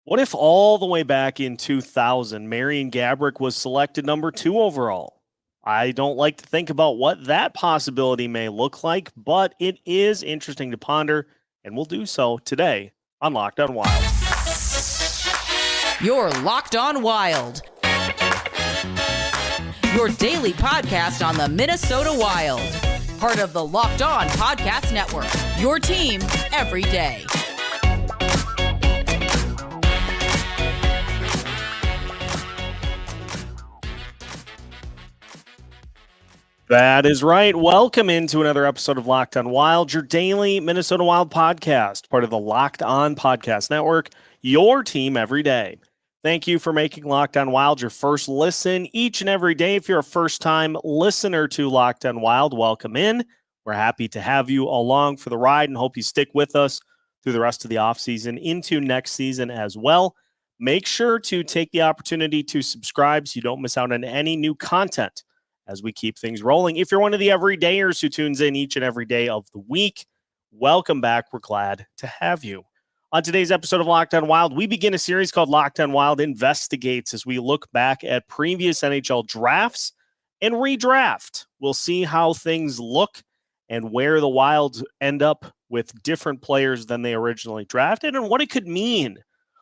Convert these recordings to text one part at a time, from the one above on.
What if all the way back in 2000, Marian Gaborik was selected number 2 overall? I don't like to think about what that possibility may look like, but it is interesting to ponder, and we'll do so today on Locked On Wild. You're Locked On Wild, your daily podcast on the Minnesota Wild. Part of the Locked On Podcast Network, your team every day. That is right. Welcome into another episode of Locked On Wild, your daily Minnesota Wild podcast, part of the Locked On Podcast Network, your team every day. Thank you for making Locked On Wild your first listen each and every day. If you're a first-time listener to Locked On Wild, welcome in. We're happy to have you along for the ride and hope you stick with us through the rest of the offseason into next season as well. Make sure to take the opportunity to subscribe so you don't miss out on any new content as we keep things rolling. If you're one of the everydayers who tunes in each and every day of the week, welcome back. We're glad to have you. On today's episode of Locked On Wild, we begin a series called Locked On Wild Investigates as we look back at previous NHL drafts and redraft. We'll see how things look and where the Wild end up with different players than they originally drafted and what it could mean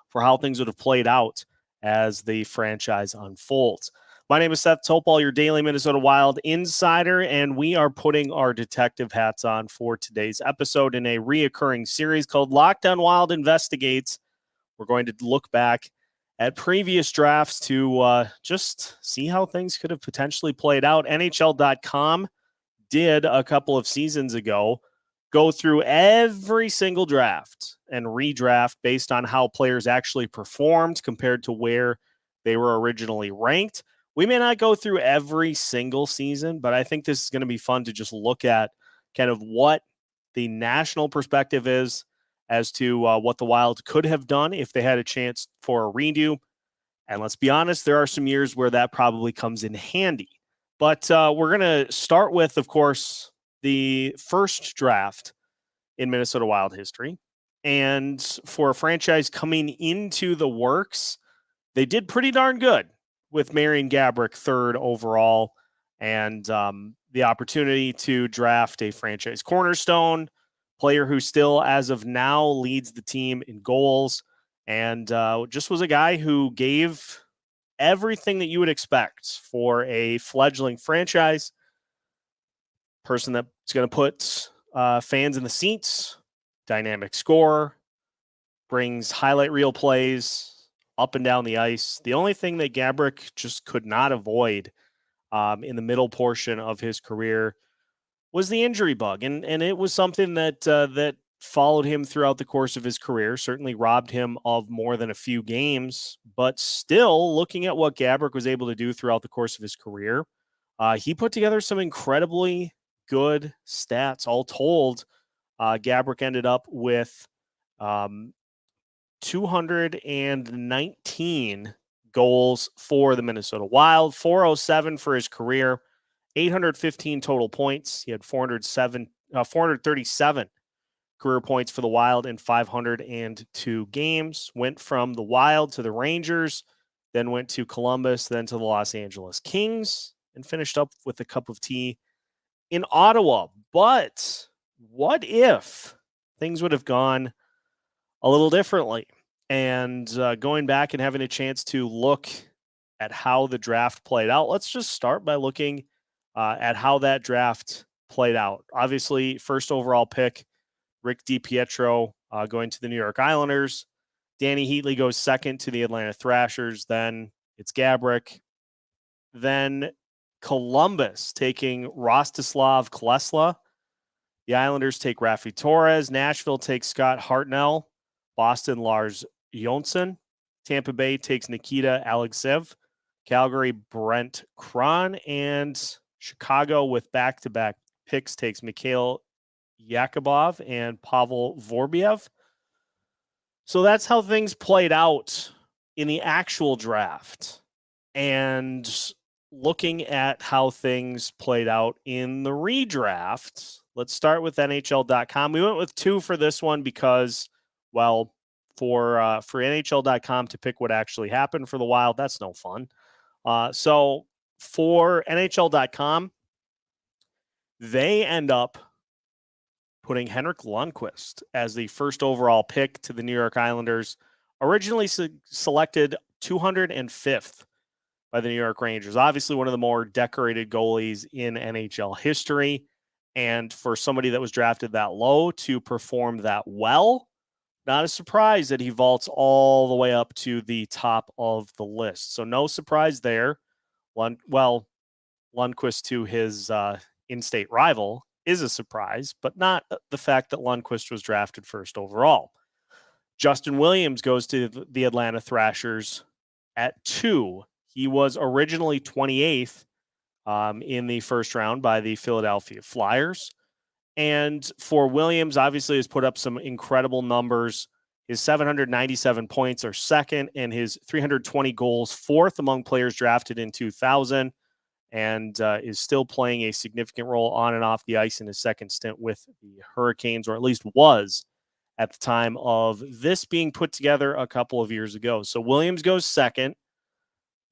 for how things would have played out as the franchise unfolds. My name is Seth Topol, your daily Minnesota Wild insider, and we are putting our detective hats on for today's episode in a reoccurring series called Locked On Wild Investigates. We're going to look back at previous drafts to just see how things could have potentially played out. NHL.com did a couple of seasons ago go through every single draft and redraft based on how players actually performed compared to where they were originally ranked. We may not go through every single season, but I think this is going to be fun to just look at kind of what the national perspective is as to what the Wild could have done if they had a chance for a redo. And let's be honest, there are some years where that probably comes in handy. But we're going to start with, of course, the first draft in Minnesota Wild history. And for a franchise coming into the works, they did pretty darn good with Marian Gaborik third overall and the opportunity to draft a franchise cornerstone player who still, as of now, leads the team in goals and just was a guy who gave everything that you would expect for a fledgling franchise. Person that's going to put fans in the seats, dynamic scorer, brings highlight reel plays up and down the ice. The only thing that Gaborik just could not avoid in the middle portion of his career was the injury bug. And it was something that followed him throughout the course of his career, certainly robbed him of more than a few games. But still, looking at what Gaborik was able to do throughout the course of his career, he put together some incredibly good stats. All told, Gaborik ended up with 219 goals for the Minnesota Wild, 407 for his career, 815 total points. He had 437 career points for the Wild in 502 games. Went from the Wild to the Rangers, then went to Columbus, then to the Los Angeles Kings, and finished up with a cup of tea in Ottawa. But what if things would have gone a little differently? And going back and having a chance to look at how the draft played out, let's just start by looking at how that draft played out. Obviously, first overall pick, Rick DiPietro going to the New York Islanders. Dany Heatley goes second to the Atlanta Thrashers. Then it's Gaborik. Then Columbus taking Rostislav Klesla. The Islanders take Rafi Torres. Nashville takes Scott Hartnell. Boston, Lars Jonsson. Tampa Bay takes Nikita Alexeyev. Calgary, Brent Kron. And Chicago, with back-to-back picks, takes Mikhail Yakubov and Pavel Vorbiev. So that's how things played out in the actual draft. And looking at how things played out in the redraft, let's start with NHL.com. We went with two for this one because, well, for NHL.com to pick what actually happened for the Wild. That's no fun. So for NHL.com, they end up putting Henrik Lundqvist as the first overall pick to the New York Islanders, originally selected 205th by the New York Rangers. Obviously, one of the more decorated goalies in NHL history. And for somebody that was drafted that low to perform that well, not a surprise that he vaults all the way up to the top of the list. So no surprise there. Lundqvist to his in-state rival is a surprise, but not the fact that Lundqvist was drafted first overall. Justin Williams goes to the Atlanta Thrashers at 2. He was originally 28th in the first round by the Philadelphia Flyers. And for Williams, obviously, has put up some incredible numbers. His 797 points are second, and his 320 goals fourth among players drafted in 2000, and is still playing a significant role on and off the ice in his second stint with the Hurricanes, or at least was at the time of this being put together a couple of years ago. So Williams goes second.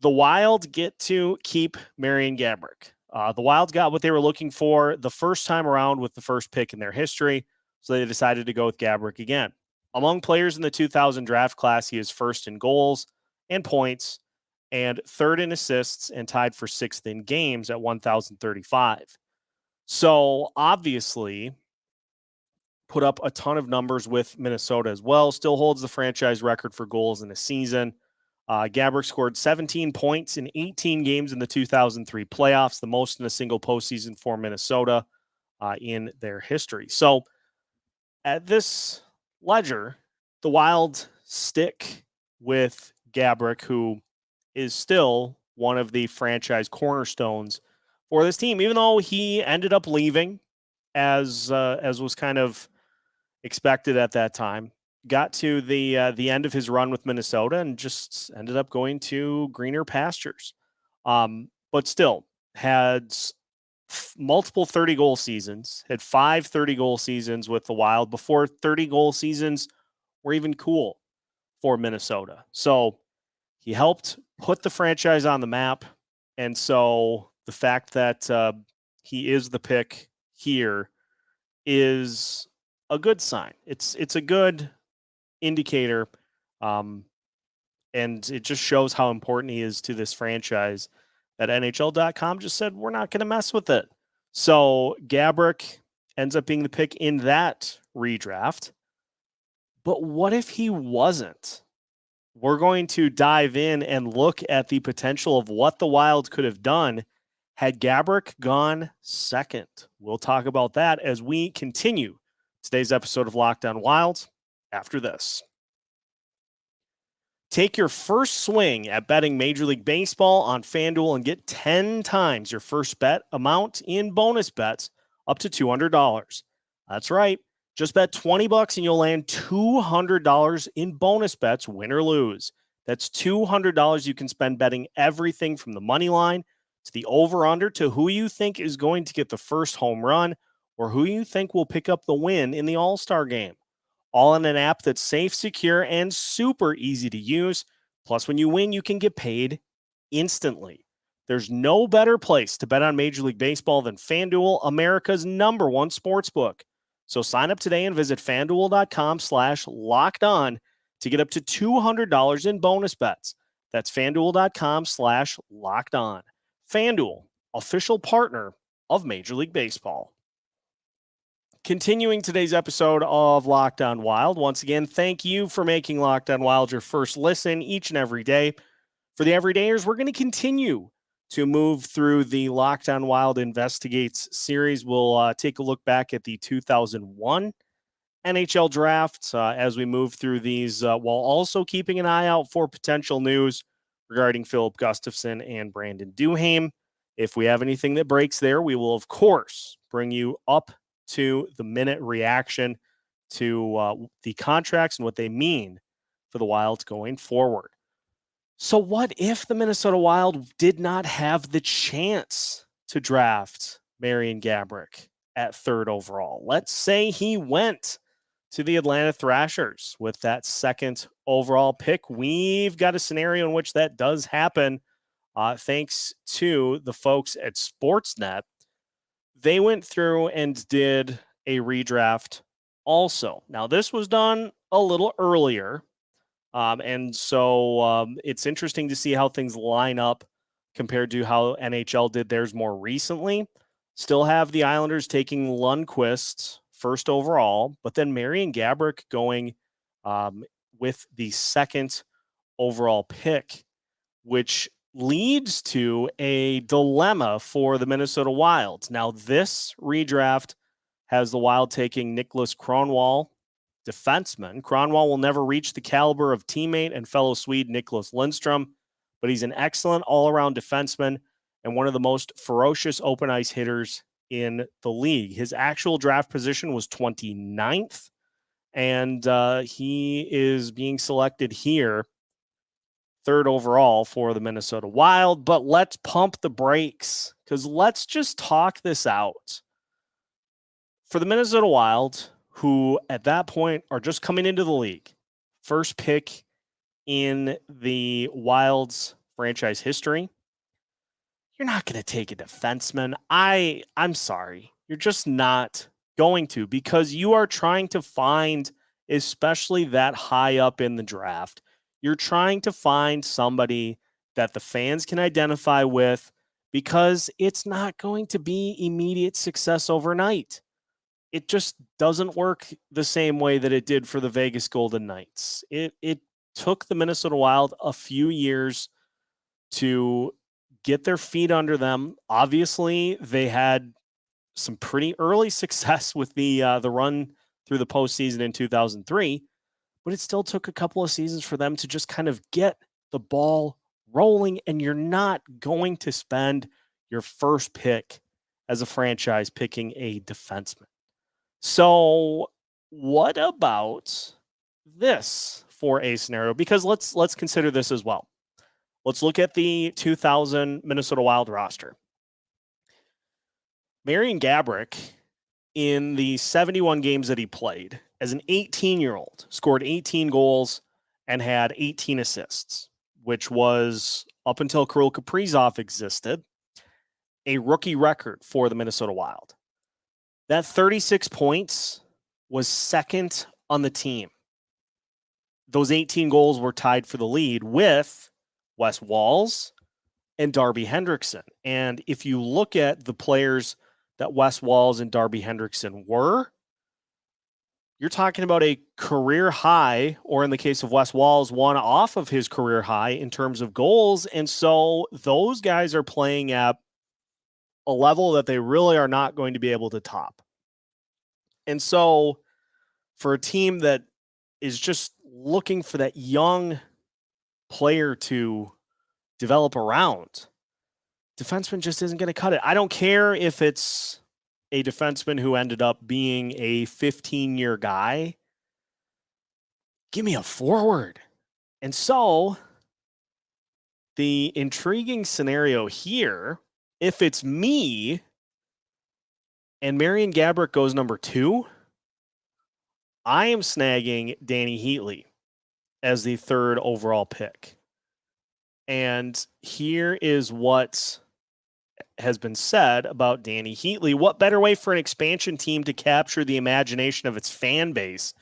The Wild get to keep Marian Gaborik. The Wild got what they were looking for the first time around with the first pick in their history, so they decided to go with Gaborik again. Among players in the 2000 draft class, he is first in goals and points, and third in assists, and tied for sixth in games at 1,035. So obviously put up a ton of numbers with Minnesota as well. Still holds the franchise record for goals in a season. Gaborik scored 17 points in 18 games in the 2003 playoffs, the most in a single postseason for Minnesota in their history. So at this ledger, the Wild stick with Gaborik, who is still one of the franchise cornerstones for this team, even though he ended up leaving as was kind of expected at that time. Got to the end of his run with Minnesota and just ended up going to greener pastures. But still had multiple 30-goal seasons, had 5 30-goal seasons with the Wild before 30-goal seasons were even cool for Minnesota. So he helped put the franchise on the map. And so the fact that he is the pick here is a good sign. It's a good indicator, and it just shows how important he is to this franchise that NHL.com just said, we're not going to mess with it. So Gaborik ends up being the pick in that redraft. But what if he wasn't? We're going to dive in and look at the potential of what the Wild could have done had Gaborik gone second. We'll talk about that as we continue today's episode of Locked On Wild after this. Take your first swing at betting Major League Baseball on FanDuel and get 10 times your first bet amount in bonus bets up to $200. That's right. Just bet $20 and you'll land $200 in bonus bets, win or lose. That's $200 you can spend betting everything from the money line to the over-under to who you think is going to get the first home run or who you think will pick up the win in the All-Star game. All in an app that's safe, secure, and super easy to use. Plus, when you win, you can get paid instantly. There's no better place to bet on Major League Baseball than FanDuel, America's #1 sportsbook. So sign up today and visit FanDuel.com/lockedon to get up to $200 in bonus bets. That's FanDuel.com/lockedon. FanDuel, official partner of Major League Baseball. Continuing today's episode of Locked On Wild. Once again, thank you for making Locked On Wild your first listen each and every day. For the everydayers, we're going to continue to move through the Locked On Wild Investigates series. We'll take a look back at the 2001 NHL Draft as we move through these, while also keeping an eye out for potential news regarding Philip Gustafson and Brandon Duhaime. If we have anything that breaks there, we will, of course, bring you up to the minute reaction to the contracts and what they mean for the Wild going forward. So what if the Minnesota Wild did not have the chance to draft Marian Gaborik at 3rd overall? Let's say he went to the Atlanta Thrashers with that second overall pick. We've got a scenario in which that does happen thanks to the folks at Sportsnet. They went through and did a redraft also. Now, this was done a little earlier, and so it's interesting to see how things line up compared to how NHL did theirs more recently. Still have the Islanders taking Lundqvist first overall, but then Marian Gaborik going with the second overall pick, which leads to a dilemma for the Minnesota Wild. Now, this redraft has the Wild taking Niklas Kronwall, defenseman. Kronwall will never reach the caliber of teammate and fellow Swede Niklas Lundstrom, but he's an excellent all-around defenseman and one of the most ferocious open ice hitters in the league. His actual draft position was 29th, and he is being selected here third overall for the Minnesota Wild. But let's pump the brakes, because let's just talk this out. For the Minnesota Wild, who at that point are just coming into the league, first pick in the Wild's franchise history, you're not going to take a defenseman. I'm sorry. You're just not going to, because you are trying to find, especially that high up in the draft, you're trying to find somebody that the fans can identify with, because it's not going to be immediate success overnight. It just doesn't work the same way that it did for the Vegas Golden Knights. It took the Minnesota Wild a few years to get their feet under them. Obviously, they had some pretty early success with the run through the postseason in 2003, but it still took a couple of seasons for them to just kind of get the ball rolling, and you're not going to spend your first pick as a franchise picking a defenseman. So what about this for a scenario? Because let's consider this as well. Let's look at the 2000 Minnesota Wild roster. Marian Gaborik, in the 71 games that he played, as an 18-year-old, scored 18 goals and had 18 assists, which was, up until Kirill Kaprizov existed, a rookie record for the Minnesota Wild. That 36 points was second on the team. Those 18 goals were tied for the lead with Wes Walz and Darby Hendrickson. And if you look at the players that Wes Walz and Darby Hendrickson were, you're talking about a career high, or in the case of Wes Walz, one off of his career high in terms of goals. And so those guys are playing at a level that they really are not going to be able to top. And so for a team that is just looking for that young player to develop around, defenseman just isn't going to cut it. I don't care if it's a defenseman who ended up being a 15-year guy. Give me a forward. And so the intriguing scenario here, if it's me and Marian Gaborik goes number 2, I am snagging Dany Heatley as the third overall pick. And here is what has been said about Dany Heatley. What better way for an expansion team to capture the imagination of its fan base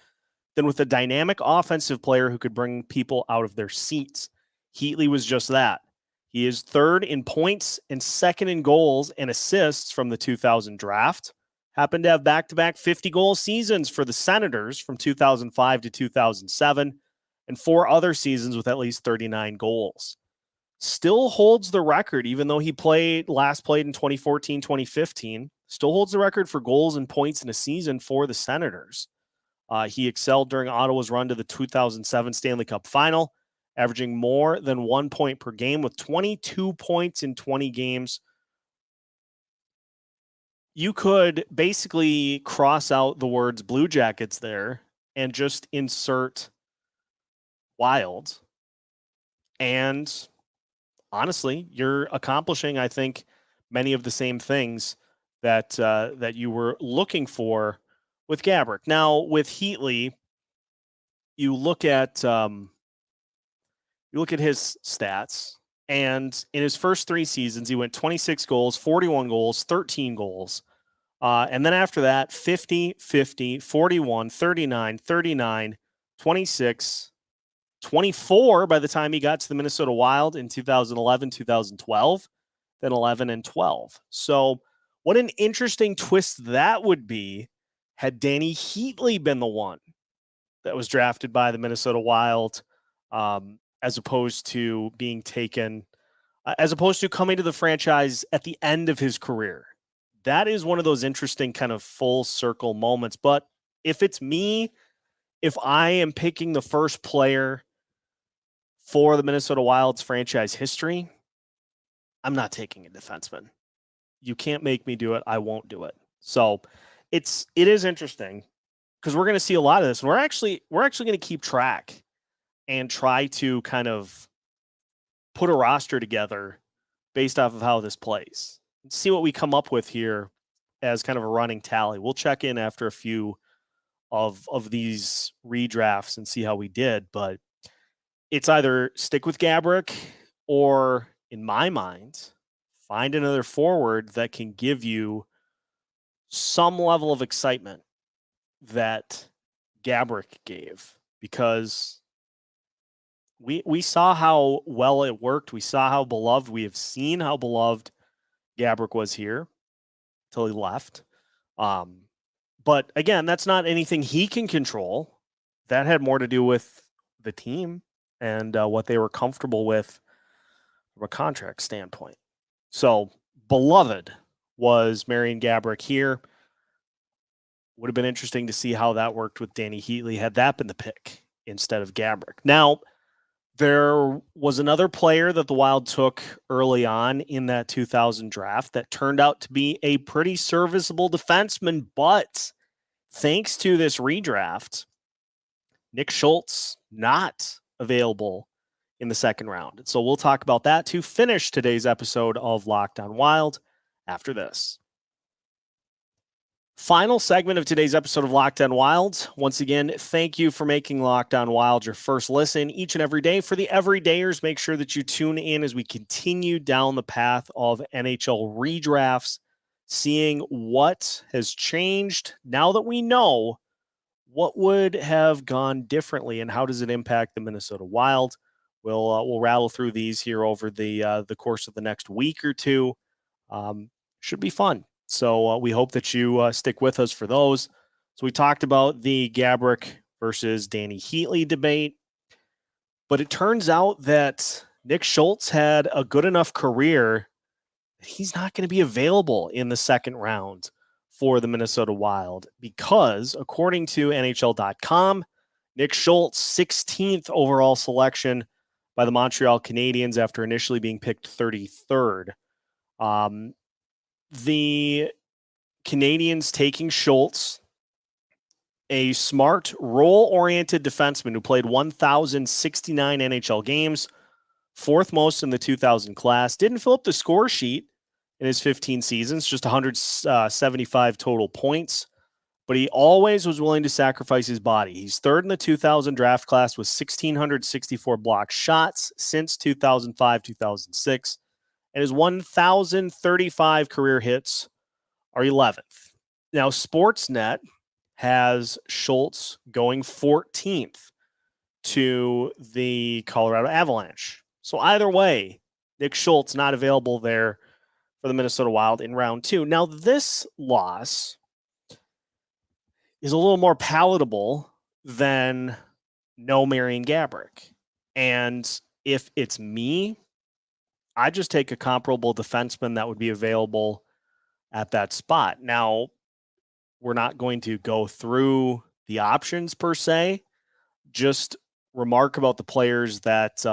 than with a dynamic offensive player who could bring people out of their seats? Heatley was just that. He is third in points and second in goals and assists from the 2000 draft. Happened to have back-to-back 50-goal seasons for the Senators from 2005 to 2007, and 4 other seasons with at least 39 goals. Still holds the record, even though he last played in 2014, 2015. Still holds the record for goals and points in a season for the Senators. He excelled during Ottawa's run to the 2007 Stanley Cup Final, averaging more than 1 point per game with 22 points in 20 games. You could basically cross out the words Blue Jackets there and just insert Wild. And honestly, you're accomplishing, I think, many of the same things that you were looking for with Gaborik. Now, with Heatley, you look at his stats, and in his first 3 seasons, he went 26 goals, 41 goals, 13 goals. And then after that, 50, 50, 41, 39, 39, 26, 24 by the time he got to the Minnesota Wild in 2011, 2012, then 11 and 12. So what an interesting twist that would be had Dany Heatley been the one that was drafted by the Minnesota Wild, as opposed to being taken, as opposed to coming to the franchise at the end of his career. That is one of those interesting kind of full circle moments. But if it's me, if I am picking the first player for the Minnesota Wild's franchise history, I'm not taking a defenseman. You can't make me do it. I won't do it. So it is interesting because we're going to see a lot of this. And we're actually going to keep track and try to kind of put a roster together based off of how this plays. See what we come up with here as kind of a running tally. We'll check in after a few of these redrafts and see how we did, but it's either stick with Gaborik or, in my mind, find another forward that can give you some level of excitement that Gaborik gave, because we saw how well it worked. We saw how beloved, we have seen how beloved Gaborik was here till he left. But again, that's not anything he can control. That had more to do with the team and what they were comfortable with from a contract standpoint. So beloved was Marian Gaborik here. Would have been interesting to see how that worked with Dany Heatley had that been the pick instead of Gaborik. Now, there was another player that the Wild took early on in that 2000 draft that turned out to be a pretty serviceable defenseman, but thanks to this redraft, Nick Schultz not available in the second round. So we'll talk about that to finish today's episode of Locked on Wild after this. Final segment of today's episode of Locked on Wild. Once again, thank you for making Locked on Wild your first listen each and every day. For the everydayers, make sure that you tune in as we continue down the path of NHL redrafts, seeing what has changed now that we know what would have gone differently and how does it impact the Minnesota Wild. We'll rattle through these here over the course of the next week or two. Should be fun. So we hope that you stick with us for those. So we talked about the Gaborik versus Dany Heatley debate, but it turns out that Nick Schultz had a good enough career that he's not going to be available in the second round for the Minnesota Wild because, according to NHL.com, Nick Schultz, 16th overall selection by the Montreal Canadiens after initially being picked 33rd. The Canadiens taking Schultz, a smart, role-oriented defenseman who played 1,069 NHL games, fourth most in the 2000 class, didn't fill up the score sheet in his 15 seasons, just 175 total points, but he always was willing to sacrifice his body. He's third in the 2000 draft class with 1,664 blocked shots since 2005, 2006. And his 1,035 career hits are 11th. Now, Sportsnet has Schultz going 14th to the Colorado Avalanche. So either way, Nick Schultz not available there for the Minnesota Wild in round 2. Now, this loss is a little more palatable than no Marian Gaborik. And if it's me, I just take a comparable defenseman that would be available at that spot. Now, we're not going to go through the options per se, just remark about the players that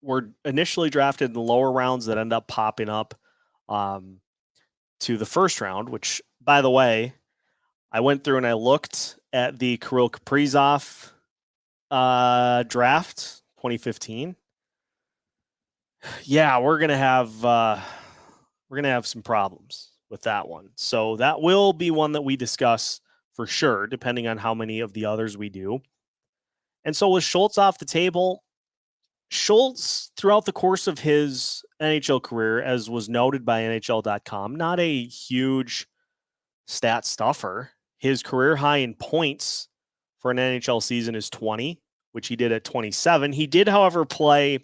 were initially drafted in the lower rounds that end up popping up to the first round, which, by the way, I went through and I looked at the Kirill Kaprizov draft 2015. Yeah, we're gonna have some problems with that one. So that will be one that we discuss for sure, depending on how many of the others we do. And so with Schultz off the table, Schultz, throughout the course of his NHL career, as was noted by NHL.com, not a huge stat stuffer. His career high in points for an NHL season is 20, which he did at 27. He did, however, play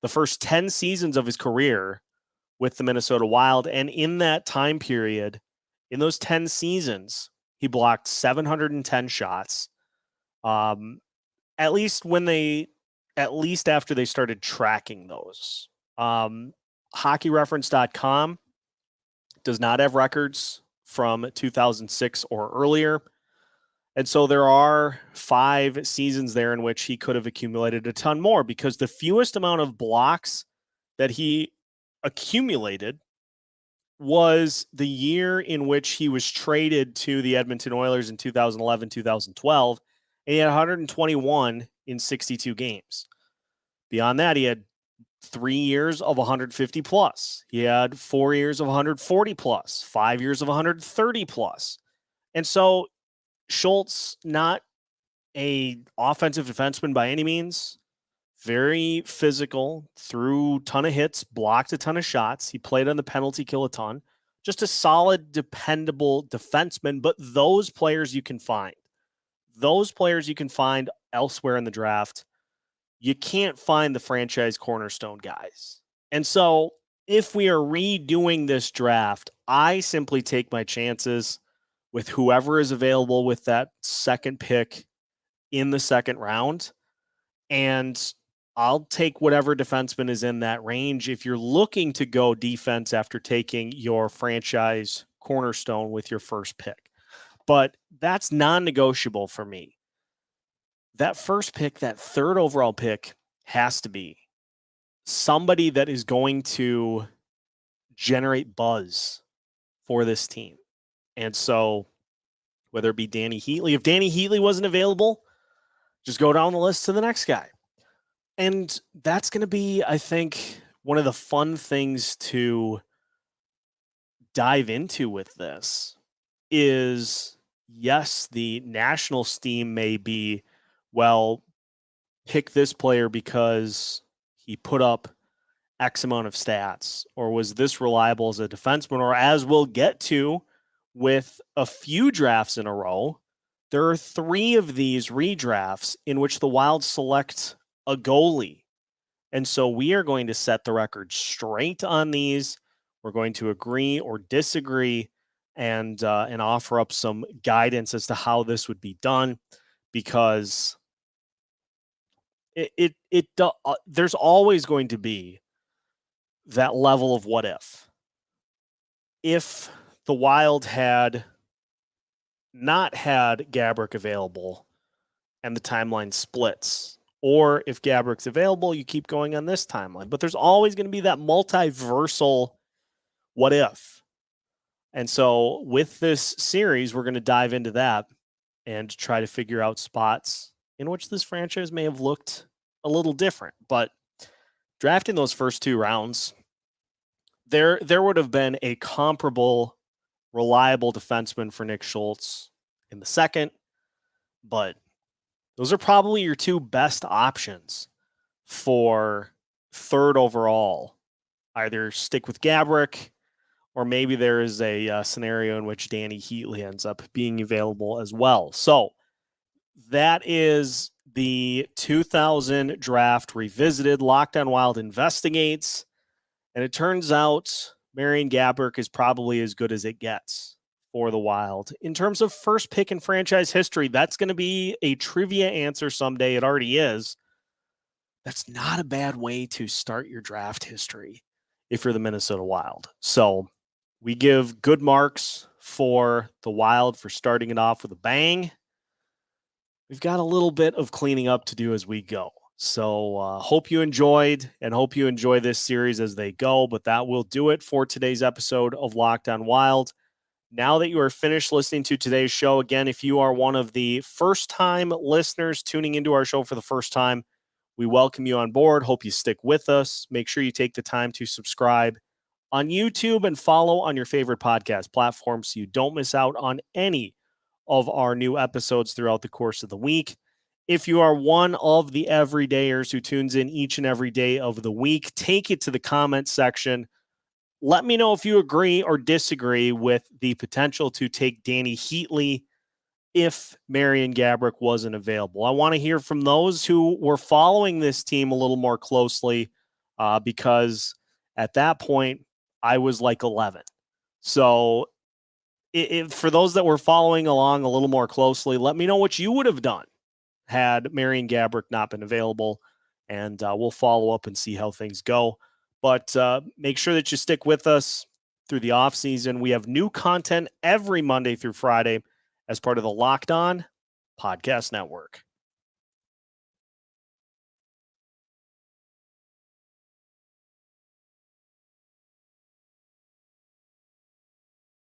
the first 10 seasons of his career with the Minnesota Wild. And in that time period, in those 10 seasons, he blocked 710 shots. At least after they started tracking those. HockeyReference.com does not have records from 2006 or earlier. And so there are 5 seasons there in which he could have accumulated a ton more, because the fewest amount of blocks that he accumulated was the year in which he was traded to the Edmonton Oilers in 2011, 2012. And he had 121 in 62 games. Beyond that, he had 3 years of 150 plus. He had 4 years of 140 plus, 5 years of 130 plus. And so Schultz, not a offensive defenseman by any means, very physical, threw a ton of hits, blocked a ton of shots. He played on the penalty kill a ton. Just a solid, dependable defenseman, but those players you can find. Those players you can find elsewhere in the draft. You can't find the franchise cornerstone guys. And so if we are redoing this draft, I simply take my chances with whoever is available with that second pick in the second round. And I'll take whatever defenseman is in that range. If you're looking to go defense after taking your franchise cornerstone with your first pick. But that's non-negotiable for me. That first pick, that third overall pick, has to be somebody that is going to generate buzz for this team. And so whether it be Dany Heatley, if Dany Heatley wasn't available, just go down the list to the next guy. And that's going to be, I think, one of the fun things to dive into with this is, yes, the national steam may be, well, pick this player because he put up X amount of stats, or was this reliable as a defenseman, or as we'll get to with a few drafts in a row, there are 3 of these redrafts in which the Wild select a goalie. And so we are going to set the record straight on these. We're going to agree or disagree and offer up some guidance as to how this would be done, because there's always going to be that level of what if. If the Wild had not had Gaborik available and the timeline splits, or if Gaborik's available, you keep going on this timeline. But there's always going to be that multiversal what if. And so with this series, we're going to dive into that and try to figure out spots in which this franchise may have looked a little different. But drafting those first 2 rounds, there would have been a comparable, reliable defenseman for Nick Schultz in the second, but those are probably your 2 best options for third overall. Either stick with Gaborik, or maybe there is a scenario in which Dany Heatley ends up being available as well. So that is the 2000 draft revisited. Locked On Wild investigates, and it turns out Marian Gaborik is probably as good as it gets for the Wild. In terms of first pick in franchise history, that's going to be a trivia answer someday. It already is. That's not a bad way to start your draft history if you're the Minnesota Wild. So we give good marks for the Wild for starting it off with a bang. We've got a little bit of cleaning up to do as we go. So hope you enjoyed, and hope you enjoy this series as they go. But that will do it for today's episode of Locked On Wild. Now that you are finished listening to today's show, again, if you are one of the first-time listeners tuning into our show for the first time, we welcome you on board. Hope you stick with us. Make sure you take the time to subscribe on YouTube and follow on your favorite podcast platform so you don't miss out on any of our new episodes throughout the course of the week. If you are one of the everydayers who tunes in each and every day of the week, take it to the comment section. Let me know if you agree or disagree with the potential to take Dany Heatley if Marian Gaborik wasn't available. I want to hear from those who were following this team a little more closely because at that point, I was like 11. So for those that were following along a little more closely, let me know what you would have done had Marian Gaborik not been available, and we'll follow up and see how things go. But make sure that you stick with us through the offseason. We have new content every Monday through Friday as part of the Locked On Podcast Network.